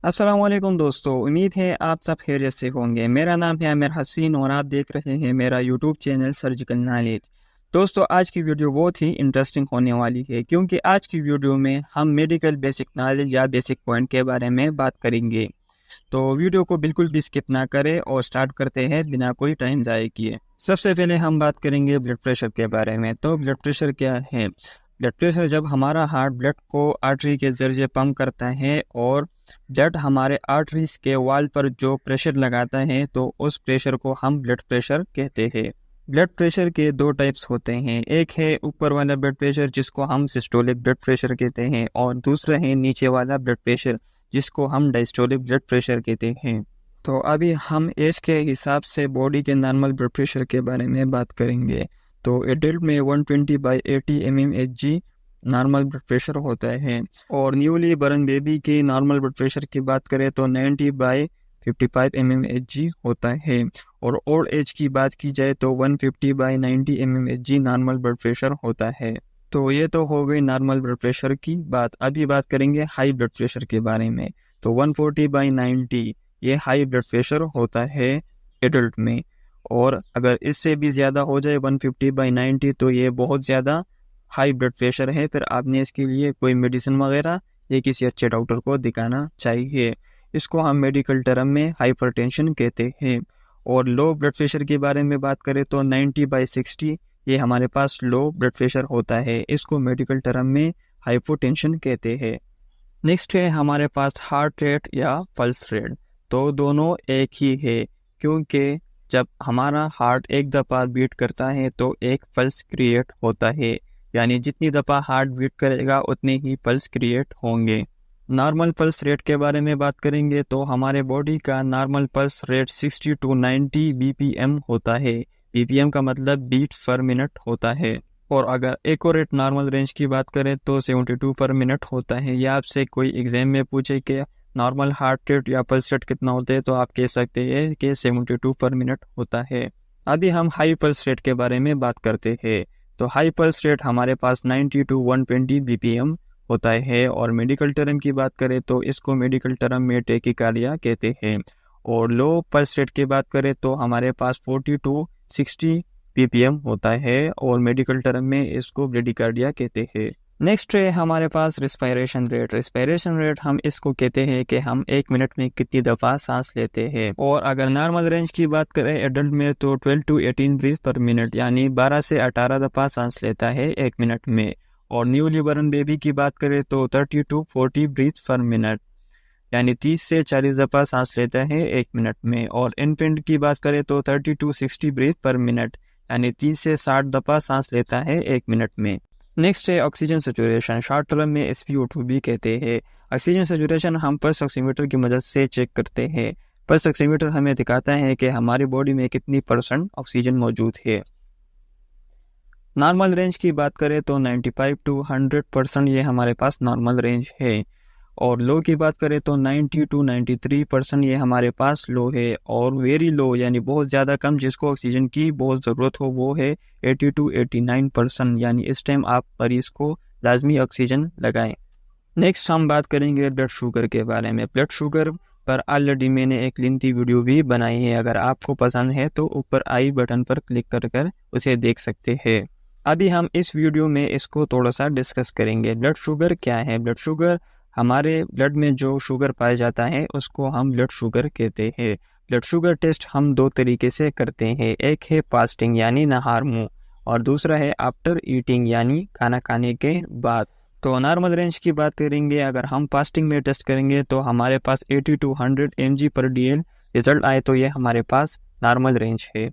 अस्सलामुअलैकुम दोस्तों, उम्मीद है आप सब खैरियत से होंगे। मेरा नाम है आमिर हसीन और आप देख रहे हैं मेरा यूट्यूब चैनल सर्जिकल नॉलेज। दोस्तों, आज की वीडियो बहुत ही इंटरेस्टिंग होने वाली है क्योंकि आज की वीडियो में हम मेडिकल बेसिक नॉलेज या बेसिक पॉइंट के बारे में बात करेंगे। तो वीडियो को बिल्कुल भी स्किप ना करें और स्टार्ट करते हैं बिना कोई टाइम ज़ाया किए। सबसे पहले हम बात करेंगे ब्लड प्रेशर के बारे में। तो ब्लड प्रेशर क्या है? ब्लड प्रेशर जब हमारा हार्ट ब्लड को आर्टरी के जरिए पंप करता है और ब्लड हमारे आर्टरीज के वॉल पर जो प्रेशर लगाता है तो उस प्रेशर को हम ब्लड प्रेशर कहते हैं। ब्लड प्रेशर के दो टाइप्स होते हैं, एक है ऊपर वाला ब्लड प्रेशर जिसको हम सिस्टोलिक ब्लड प्रेशर कहते हैं और दूसरा है नीचे वाला ब्लड प्रेशर जिसको हम डायस्टोलिक ब्लड प्रेशर कहते हैं। तो अभी हम एज के हिसाब से बॉडी के नॉर्मल ब्लड प्रेशर के बारे में बात करेंगे। तो एडल्ट में 120/80 mmHg नॉर्मल ब्लड प्रेशर होता है और न्यूली बर्न बेबी की नॉर्मल ब्लड प्रेशर की बात करें तो 90/55 mmHg होता है और ओल्ड एज की बात की जाए तो 150/90 mmHg नॉर्मल ब्लड प्रेशर होता है। तो ये तो हो गई नॉर्मल ब्लड प्रेशर की बात। अभी बात करेंगे हाई ब्लड प्रेशर के बारे में। तो 140/90 ये हाई ब्लड प्रेशर होता है एडल्ट में, और अगर इससे भी ज़्यादा हो जाए 150/90 तो ये बहुत ज़्यादा हाई ब्लड प्रेशर है। फिर आपने इसके लिए कोई मेडिसिन वगैरह या किसी अच्छे डॉक्टर को दिखाना चाहिए। इसको हम मेडिकल टर्म में हाइपरटेंशन कहते हैं। और लो ब्लड प्रेशर के बारे में बात करें तो 90/60 ये हमारे पास लो ब्लड प्रेशर होता है। इसको मेडिकल टर्म में हाइपोटेंशन कहते हैं। नेक्स्ट है हमारे पास हार्ट रेट या पल्स रेट। तो दोनों एक ही है क्योंकि जब हमारा हार्ट एक दफ़ा बीट करता है तो एक पल्स क्रिएट होता है, यानी जितनी दफ़ा हार्ट बीट करेगा उतने ही पल्स क्रिएट होंगे। नॉर्मल पल्स रेट के बारे में बात करेंगे तो हमारे बॉडी का normal pulse rate 60 to 90 BPM होता है। BPM का मतलब बीट्स पर मिनट होता है। और अगर एक्यूरेट नॉर्मल रेंज की बात करें तो 72 पर मिनट होता है। या आपसे कोई एग्जाम में पूछे कि नॉर्मल हार्ट रेट या पल्स रेट कितना होता है तो आप कह सकते हैं कि 72 पर मिनट होता है। अभी हम हाई पल्स रेट के बारे में बात करते हैं। तो हाई पल्स रेट हमारे पास 90 to 120 BPM होता है और मेडिकल टर्म की बात करें तो इसको मेडिकल टर्म में टेकिकार्डिया कहते हैं। और लो पल्स रेट की बात करें तो हमारे पास 40 to 60 BPM होता है और मेडिकल टर्म में इसको ब्रेडिकार्डिया कहते हैं। नेक्स्ट है हमारे पास रिस्पायरेशन रेट। रिस्पायरेशन रेट हम इसको कहते हैं कि हम एक मिनट में कितनी दफ़ा सांस लेते हैं। और अगर नॉर्मल रेंज की बात करें एडल्ट में तो 12 to 18 ब्रीथ पर मिनट, यानी 12 से 18 दफ़ा सांस लेता है एक मिनट में। और न्यूली बर्न बेबी की बात करें तो 30 to 40 ब्रीथ पर मिनट, यानी 30 से 40 दफ़ा सांस लेता है एक मिनट में। और इन्फेंट की बात करें तो 30 to 60 ब्रीथ पर मिनट, यानी 30 से 60 दफ़ा सांस लेता है एक मिनट में। नेक्स्ट है ऑक्सीजन सैचुरेशन, शॉर्ट टर्म में SpO2 भी कहते हैं। ऑक्सीजन सैचुरेशन हम पल्स ऑक्सीमीटर की मदद से चेक करते हैं। पल्स ऑक्सीमीटर हमें दिखाता है कि हमारी बॉडी में कितनी % ऑक्सीजन मौजूद है। नॉर्मल रेंज की बात करें तो 95 to 100% ये हमारे पास नॉर्मल रेंज है। और लो की बात करें तो 90 to 93% ये हमारे पास लो है। और वेरी लो यानी बहुत ज़्यादा कम, जिसको ऑक्सीजन की बहुत ज़रूरत हो, वो है 80 to 89%, यानी इस टाइम आप मरीज़ को लाजमी ऑक्सीजन लगाएं। नेक्स्ट हम बात करेंगे ब्लड शुगर के बारे में। ब्लड शुगर पर ऑलरेडी मैंने एक लेंथी वीडियो भी बनाई है, अगर आपको पसंद है तो ऊपर आई बटन पर क्लिक कर उसे देख सकते हैं। अभी हम इस वीडियो में इसको थोड़ा सा डिस्कस करेंगे। ब्लड शुगर क्या है? ब्लड शुगर हमारे ब्लड में जो शुगर पाया जाता है उसको हम ब्लड शुगर कहते हैं। ब्लड शुगर टेस्ट हम दो तरीके से करते हैं, एक है फास्टिंग यानी नहार मुँह, और दूसरा है आफ्टर ईटिंग यानी खाना खाने के बाद। तो नॉर्मल रेंज की बात करेंगे, अगर हम फास्टिंग में टेस्ट करेंगे तो हमारे पास 80 to 100 mg/dl रिजल्ट आए तो ये हमारे पास नॉर्मल रेंज है।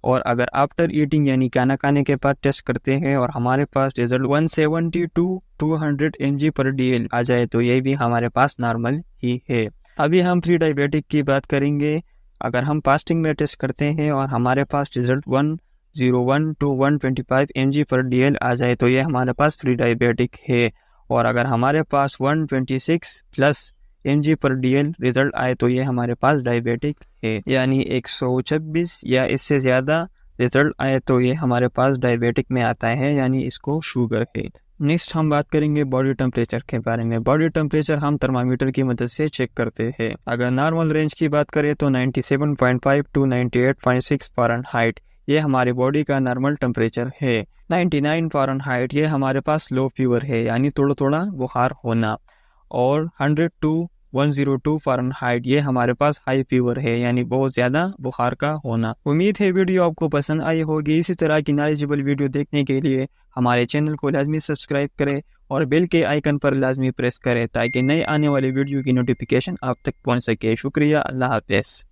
और अगर आफ्टर ईटिंग यानी खाना खाने के बाद टेस्ट करते हैं और हमारे पास रिजल्ट 170 to 200 mg/dl आ जाए तो ये भी हमारे पास नॉर्मल ही है। अभी हम प्री डायबिटिक की बात करेंगे। अगर हम फास्टिंग में टेस्ट करते हैं और हमारे पास रिजल्ट 101 to 125 mg/dl आ जाए तो ये हमारे पास प्री डायबिटिक है। और अगर हमारे पास 126+ mg/dl रिजल्ट आए तो ये हमारे पास डायबिटिक है, यानी 126 या इससे ज़्यादा रिजल्ट आए तो ये हमारे पास डायबिटिक में आता है, यानी इसको शुगर है। नेक्स्ट हम बात करेंगे बॉडी टेम्परेचर के बारे में। बॉडी टेम्परेचर हम थर्मामीटर की मदद से चेक करते हैं। अगर नॉर्मल रेंज की बात करें तो 97.5 टू 98.6 फ़ारेनहाइट ये हमारी बॉडी का नॉर्मल टेम्परेचर है। 99 फ़ारेनहाइट ये हमारे पास लो फीवर है, यानी थोड़ा थोड़ा बुखार होना। और 100 टू 102 फ़ारेनहाइट ये हमारे पास हाई फीवर है, यानी बहुत ज़्यादा बुखार का होना। उम्मीद है वीडियो आपको पसंद आई होगी। इसी तरह की नॉलेजेबल वीडियो देखने के लिए हमारे चैनल को लाजमी सब्सक्राइब करें और बेल के आइकन पर लाजमी प्रेस करें ताकि नए आने वाले वीडियो की नोटिफिकेशन आप तक पहुंच सके। शुक्रिया, अल्लाह हाफ़िज़।